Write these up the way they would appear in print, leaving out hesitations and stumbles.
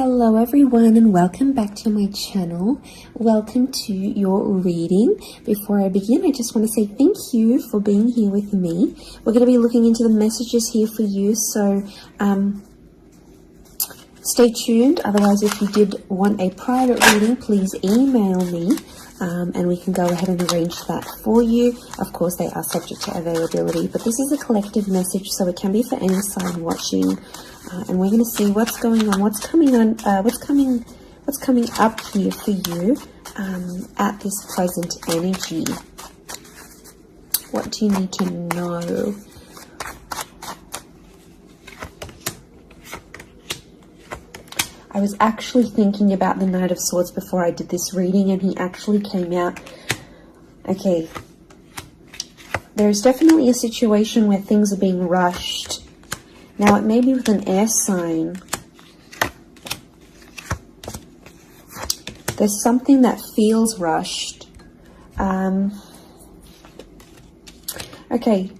Hello everyone and welcome back to my channel. Welcome to your reading. Before I begin, I just want to say thank you for being here with me. We're going to be looking into the messages here for you, so stay tuned. Otherwise, if you did want a private reading, please email me and we can go ahead and arrange that for you. Of course, they are subject to availability, but this is a collective message, so it can be for any sign watching. And we're going to see what's going on, what's coming up here for you at this present energy. What do you need to know? I was actually thinking about the Knight of Swords before I did this reading, and he actually came out. Okay, there's definitely a situation where things are being rushed. Now, it may be with an air sign. There's something that feels rushed. Okay,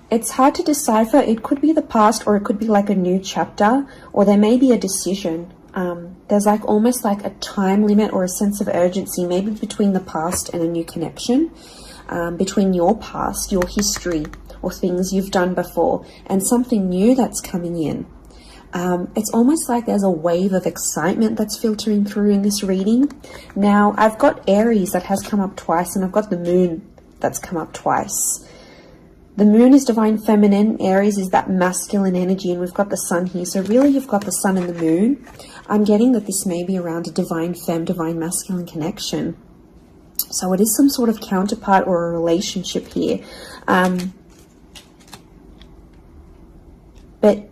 it's hard to decipher. It could be the past, or it could be like a new chapter, or there may be a decision. There's like almost like a time limit or a sense of urgency, maybe between the past and a new connection, between your past, your history, or things you've done before, and something new that's coming in. It's almost like there's a wave of excitement that's filtering through in this reading. Now, I've got Aries that has come up twice, and I've got the Moon that's come up twice. The Moon is divine feminine, Aries is that masculine energy, and we've got the Sun here. So really, you've got the Sun and the Moon. I'm getting that this may be around a divine femme, divine masculine connection. So it is some sort of counterpart or a relationship here. But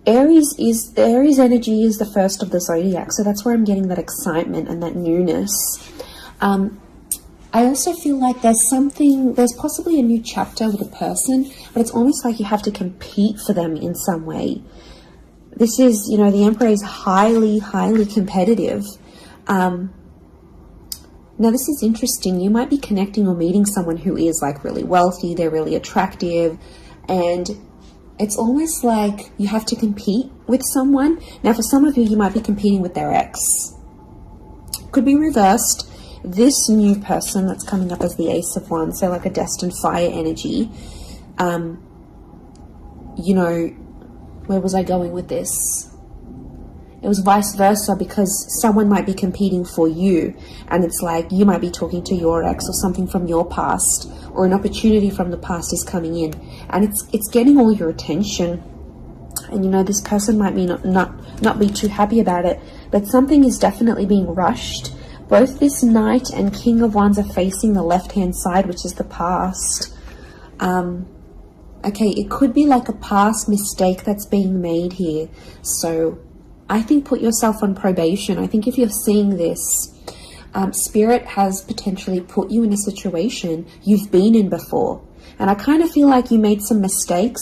Aries energy is the first of the zodiac, so that's where I'm getting that excitement and that newness. I also feel like there's possibly a new chapter with a person, but it's almost like you have to compete for them in some way. This is, the Emperor is highly, highly competitive. Now, this is interesting. You might be connecting or meeting someone who is like really wealthy, they're really attractive, and it's almost like you have to compete with someone. Now, for some of you, you might be competing with their ex. Could be reversed. This new person that's coming up as the Ace of Wands, so like a destined fire energy. Where was I going with this? It was vice versa, because someone might be competing for you, and it's like you might be talking to your ex or something from your past, or an opportunity from the past is coming in, and it's getting all your attention. And this person might be not be too happy about it, but something is definitely being rushed. Both this Knight and King of Wands are facing the left-hand side, which is the past. Okay, it could be like a past mistake that's being made here. So I think put yourself on probation. I think if you're seeing this, Spirit has potentially put you in a situation you've been in before. And I kind of feel like you made some mistakes.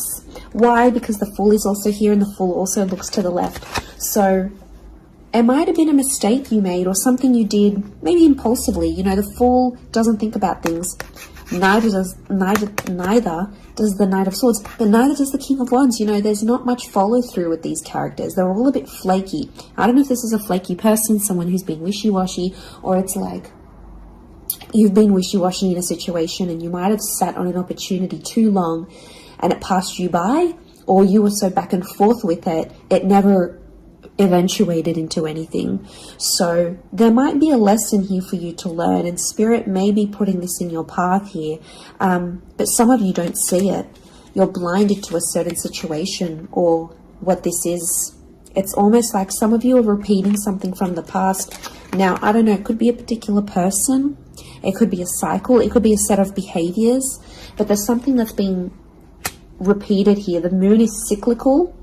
Why? Because the Fool is also here, and the Fool also looks to the left. So it might have been a mistake you made, or something you did maybe impulsively. The Fool doesn't think about things. Neither does the Knight of Swords, but neither does the King of Wands. There's not much follow through with these characters. They're all a bit flaky. I don't know if this is a flaky person, someone who's been wishy-washy, or it's like you've been wishy-washy in a situation and you might have sat on an opportunity too long and it passed you by, or you were so back and forth with it, it never eventuated into anything. So there might be a lesson here for you to learn, and Spirit may be putting this in your path here, but some of you don't see it. You're blinded to a certain situation or what this is. It's almost like some of you are repeating something from the past. Now, I don't know, it could be a particular person, it could be a cycle, it could be a set of behaviors, but there's something that's being repeated here. The Moon is cyclical,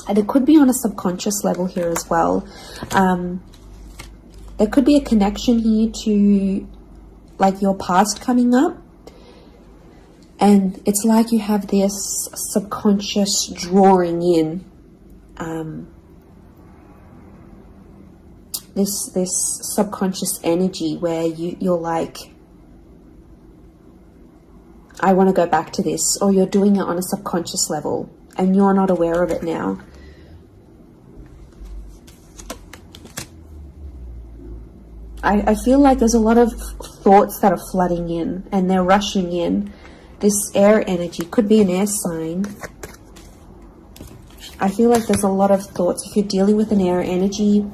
and it could be on a subconscious level here as well. There could be a connection here to like your past coming up. And it's like you have this subconscious drawing in. This subconscious energy where you're like, I want to go back to this. Or you're doing it on a subconscious level and you're not aware of it now. I feel like there's a lot of thoughts that are flooding in and they're rushing in. This air energy could be an air sign. I feel like there's a lot of thoughts. If you're dealing with an air energy,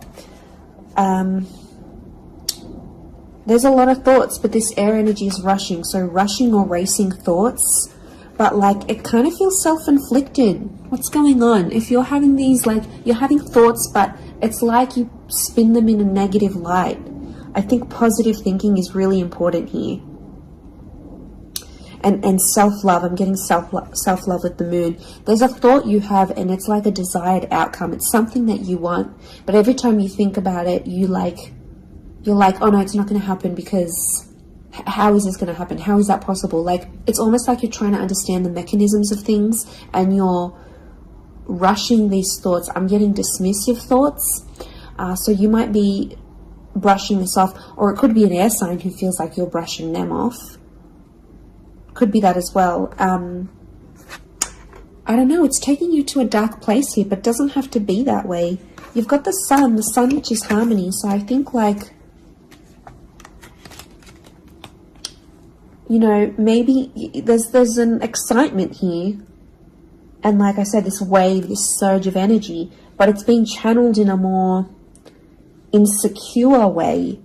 there's a lot of thoughts, but this air energy is rushing. So rushing or racing thoughts, but like it kind of feels self-inflicted. What's going on? If you're having these, like you're having thoughts, but it's like you spin them in a negative light. I think positive thinking is really important here. And self-love, I'm getting self-love with the moon. There's a thought you have and it's like a desired outcome. It's something that you want, but every time you think about it, you're like, oh no, it's not going to happen, because how is this going to happen? How is that possible? Like, it's almost like you're trying to understand the mechanisms of things and you're rushing these thoughts. I'm getting dismissive thoughts. So you might be brushing this off, or it could be an air sign who feels like you're brushing them off. Could be that as well. I don't know, it's taking you to a dark place here, but it doesn't have to be that way. You've got the sun which is harmony, so I think like, you know, maybe there's an excitement here. And like I said, this wave, this surge of energy, but it's being channeled in a more insecure way.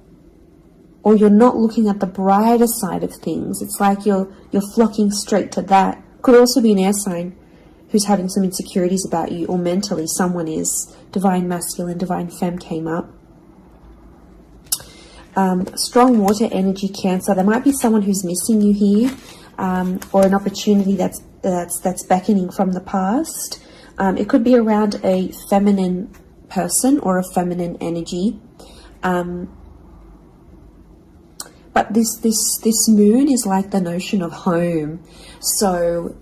Or you're not looking at the brighter side of things. It's like you're flocking straight to that. Could also be an air sign who's having some insecurities about you, or mentally someone is. Divine masculine, divine femme came up. Strong water energy, Cancer. There might be someone who's missing you here, or an opportunity that's beckoning from the past. It could be around a feminine person or a feminine energy. But this moon is like the notion of home. So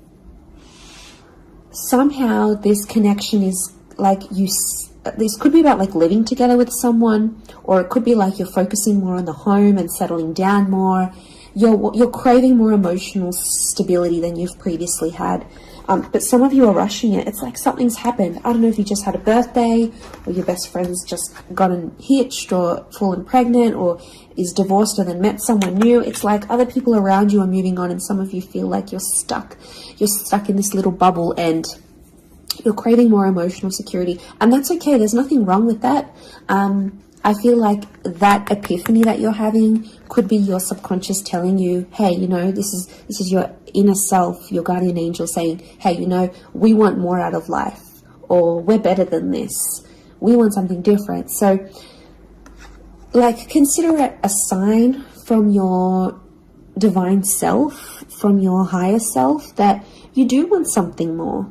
somehow this connection is like this could be about like living together with someone, or it could be like you're focusing more on the home and settling down more. You're craving more emotional stability than you've previously had. But some of you are rushing it. It's like something's happened. I don't know if you just had a birthday, or your best friend's just gotten hitched or fallen pregnant, or is divorced and then met someone new. It's like other people around you are moving on, and some of you feel like you're stuck. You're stuck in this little bubble and you're craving more emotional security. And that's okay. There's nothing wrong with that. I feel like that epiphany that you're having could be your subconscious telling you, hey, you know, this is your inner self, your guardian angel saying, hey, you know, we want more out of life, or we're better than this. We want something different. So, like, consider it a sign from your divine self, from your higher self, that you do want something more.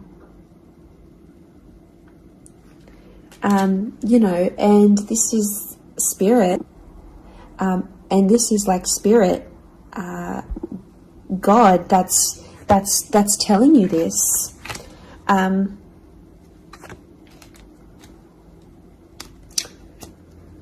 You know, and this is spirit, and this is like spirit, God, that's telling you this.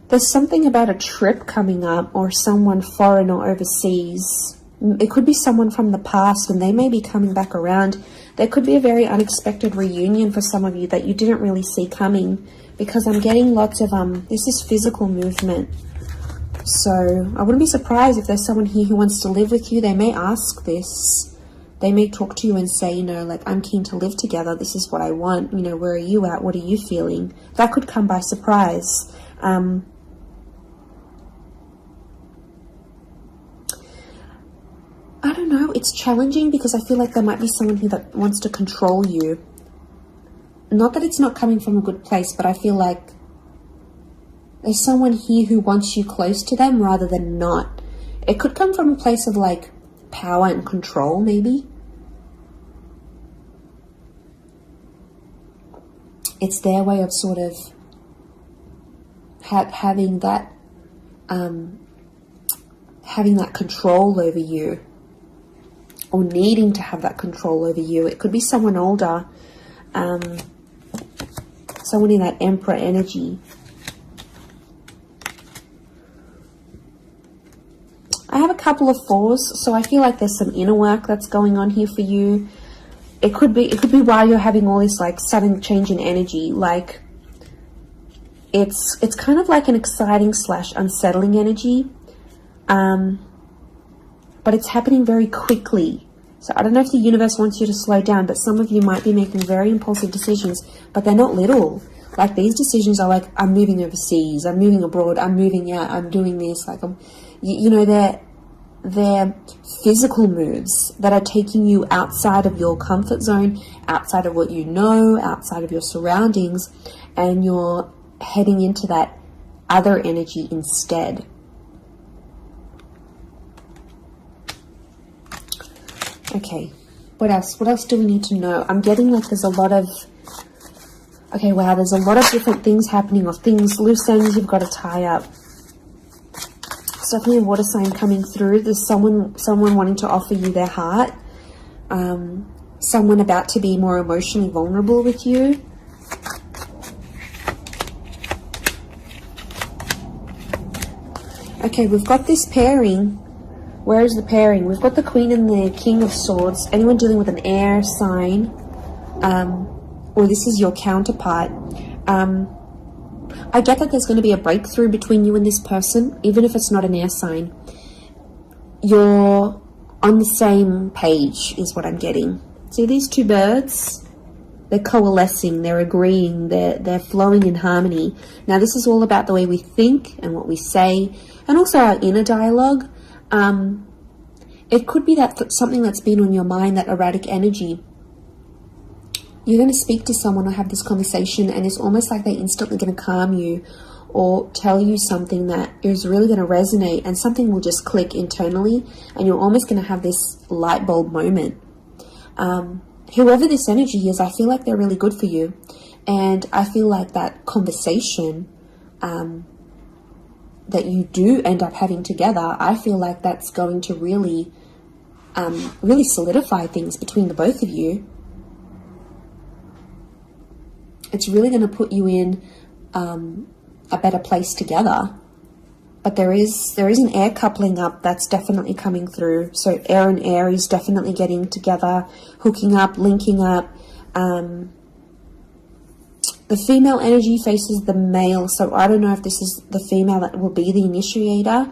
There's something about a trip coming up, or someone foreign or overseas. It could be someone from the past and they may be coming back around. There could be a very unexpected reunion for some of you that you didn't really see coming, because I'm getting lots of, this is physical movement. So I wouldn't be surprised if there's someone here who wants to live with you. They may ask this. They may talk to you and say, you know, like, I'm keen to live together. This is what I want. You know, where are you at? What are you feeling? That could come by surprise. I don't know. It's challenging because I feel like there might be someone here that wants to control you. Not that it's not coming from a good place, but I feel like there's someone here who wants you close to them rather than not. It could come from a place of like power and control, maybe. It's their way of sort of having that control over you, or needing to have that control over you. It could be someone older, someone in that Emperor energy. I have a couple of fours, so I feel like there's some inner work that's going on here for you. It could be while you're having all this like sudden change in energy, like It's kind of like an exciting / unsettling energy, but it's happening very quickly. So I don't know if the universe wants you to slow down, but some of you might be making very impulsive decisions, but they're not little. Like, these decisions are like, I'm moving overseas, I'm moving abroad, I'm moving out, I'm doing this. Like, you know, they're physical moves that are taking you outside of your comfort zone, outside of what you know, outside of your surroundings, and you're heading into that other energy instead. Okay, what else? What else do we need to know? I'm getting like there's a lot of... Okay, wow, there's a lot of different things happening, or things, loose ends you've got to tie up. It's definitely a water sign coming through. There's someone wanting to offer you their heart. Someone about to be more emotionally vulnerable with you. Okay, we've got this pairing. Where is the pairing? We've got the Queen and the King of Swords. Anyone dealing with an air sign, or this is your counterpart. I get that there's going to be a breakthrough between you and this person, even if it's not an air sign. You're on the same page, is what I'm getting. See these two birds? They're coalescing, they're agreeing, they're flowing in harmony. Now, this is all about the way we think and what we say, and also our inner dialogue. It could be that something that's been on your mind, that erratic energy. You're going to speak to someone or have this conversation, and it's almost like they're instantly going to calm you or tell you something that is really going to resonate, and something will just click internally, and you're almost going to have this light bulb moment. Whoever this energy is, I feel like they're really good for you, and I feel like that conversation that you do end up having together, I feel like that's going to really solidify things between the both of you. It's really going to put you in a better place together. But there is an air coupling up that's definitely coming through. So air and Aries definitely getting together, hooking up, linking up. The female energy faces the male, so I don't know if this is the female that will be the initiator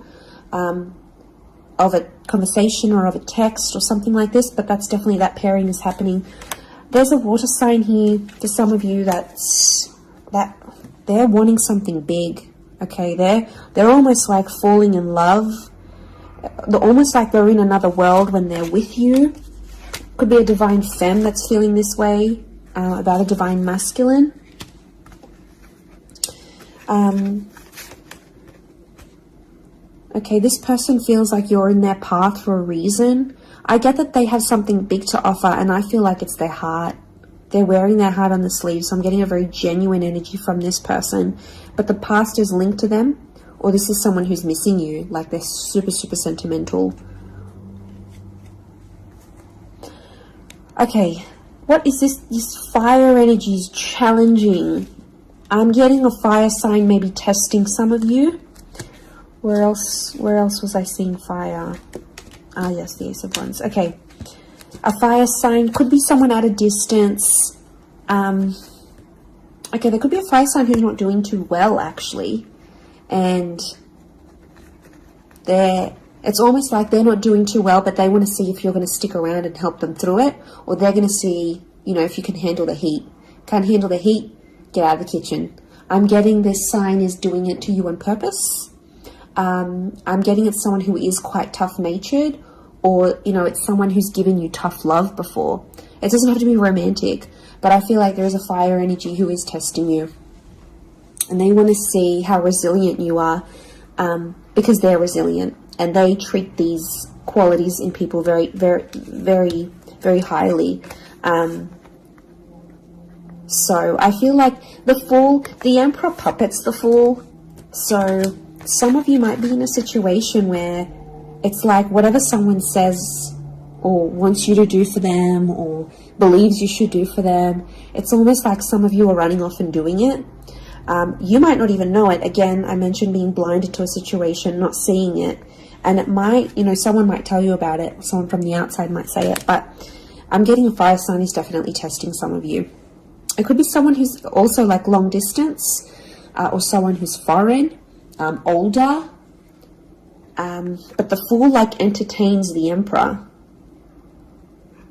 of a conversation or of a text or something like this, but that's definitely, that pairing is happening. There's a water sign here for some of you that they're wanting something big. Okay, they're almost like falling in love. They're almost like they're in another world when they're with you. Could be a divine femme that's feeling this way about a divine masculine. Okay, this person feels like you're in their path for a reason. I get that they have something big to offer, and I feel like it's their heart. They're wearing their heart on the sleeve, so I'm getting a very genuine energy from this person. But the past is linked to them, or this is someone who's missing you, like they're super, super sentimental. Okay, what is this? This fire energy is challenging. I'm getting a fire sign maybe testing some of you. Where else was I seeing fire? Ah, yes, the Ace of Wands. Okay. A fire sign could be someone at a distance. Okay, there could be a fire sign who's not doing too well, actually. And it's almost like they're not doing too well, but they want to see if you're going to stick around and help them through it. Or they're going to see, you know, if you can handle the heat. Can't handle the heat? Get out of the kitchen. I'm getting this sign is doing it to you on purpose. I'm getting it's someone who is quite tough-natured, or, you know, it's someone who's given you tough love before. It doesn't have to be romantic, but I feel like there is a fire energy who is testing you. And they want to see how resilient you are, because they're resilient. And they treat these qualities in people very, very, very, very highly. So I feel like the Fool, the Emperor puppets the Fool. So some of you might be in a situation where it's like whatever someone says or wants you to do for them or believes you should do for them, it's almost like some of you are running off and doing it. You might not even know it. Again, I mentioned being blinded to a situation, not seeing it. And it might, you know, someone might tell you about it. Someone from the outside might say it. But I'm getting a fire sign is definitely testing some of you. It could be someone who's also like long distance. or someone who's foreign, older. But the Fool like entertains the Emperor.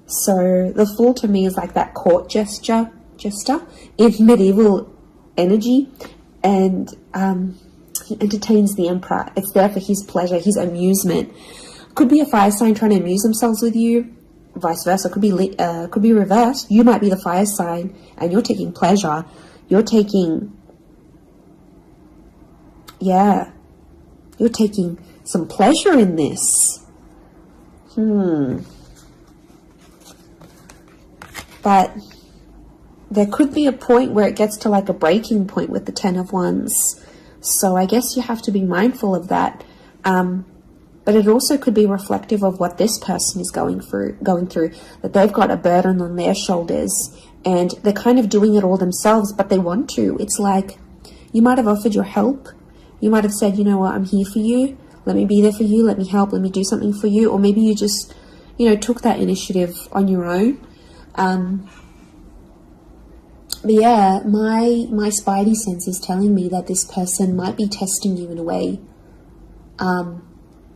So the Fool to me is like that court jester in medieval energy, and he entertains the Emperor. It's there for his pleasure, his amusement. Could be a fire sign trying to amuse themselves with you, vice versa. Could be reversed. You might be the fire sign and you're taking pleasure. You're taking some pleasure in this. But there could be a point where it gets to like a breaking point with the Ten of Wands. So I guess you have to be mindful of that. But it also could be reflective of what this person is going through, that they've got a burden on their shoulders and they're kind of doing it all themselves, but they want to. It's like you might have offered your help. You might have said, you know what, I'm here for you. Let me be there for you. Let me help. Let me do something for you. Or maybe you just, took that initiative on your own. But yeah, my spidey sense is telling me that this person might be testing you in a way.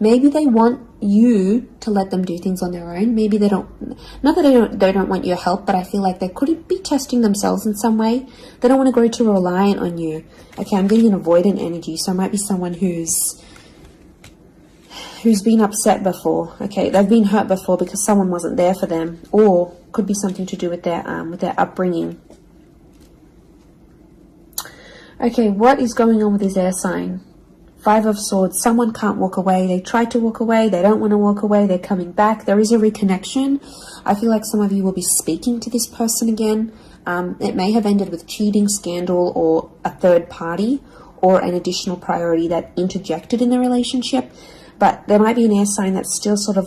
Maybe they want you to let them do things on their own. Maybe they don't, not that they don't want your help, but I feel like they could be testing themselves in some way. They don't want to grow too reliant on you. Okay, I'm getting an avoidant energy, so it might be someone who's been upset before. Okay, they've been hurt before because someone wasn't there for them, or could be something to do with their upbringing. Okay, what is going on with this air sign? Five of Swords. Someone can't walk away. They tried to walk away. They don't want to walk away. They're coming back. There is a reconnection. I feel like some of you will be speaking to this person again. It may have ended with cheating, scandal, or a third party, or an additional priority that interjected in the relationship. But there might be an air sign that's still sort of...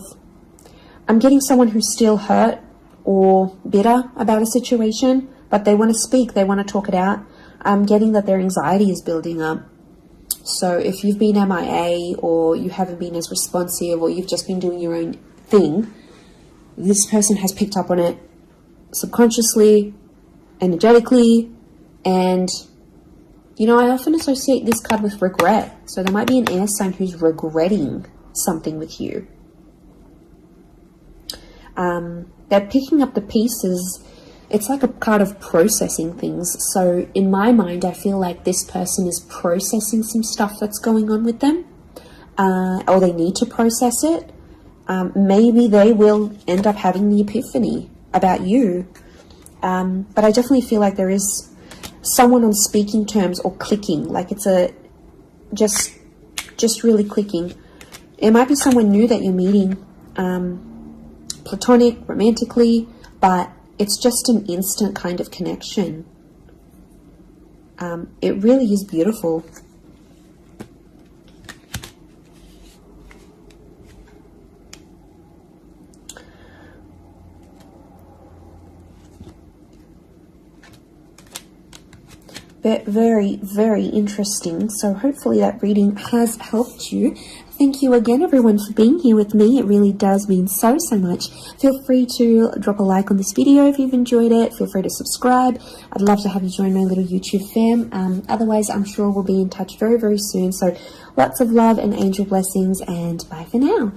I'm getting someone who's still hurt or bitter about a situation, but they want to speak. They want to talk it out. I'm getting that their anxiety is building up. So if you've been MIA, or you haven't been as responsive, or you've just been doing your own thing, this person has picked up on it subconsciously, energetically, and I often associate this card with regret. So there might be an air sign who's regretting something with you. They're picking up the pieces. It's like a card of processing things. So in my mind, I feel like this person is processing some stuff that's going on with them, or they need to process it. Maybe they will end up having the epiphany about you. But I definitely feel like there is someone on speaking terms or clicking, like it's just really clicking. It might be someone new that you're meeting, platonic, romantically, but it's just an instant kind of connection. It really is beautiful. Very, very interesting. So hopefully that reading has helped you. Thank you again, everyone, for being here with me. It really does mean so much. Feel free to drop a like on this video if you've enjoyed it. Feel free to subscribe. I'd love to have you join my little YouTube fam. Otherwise, I'm sure we'll be in touch very, very soon. So lots of love and angel blessings, and bye for now.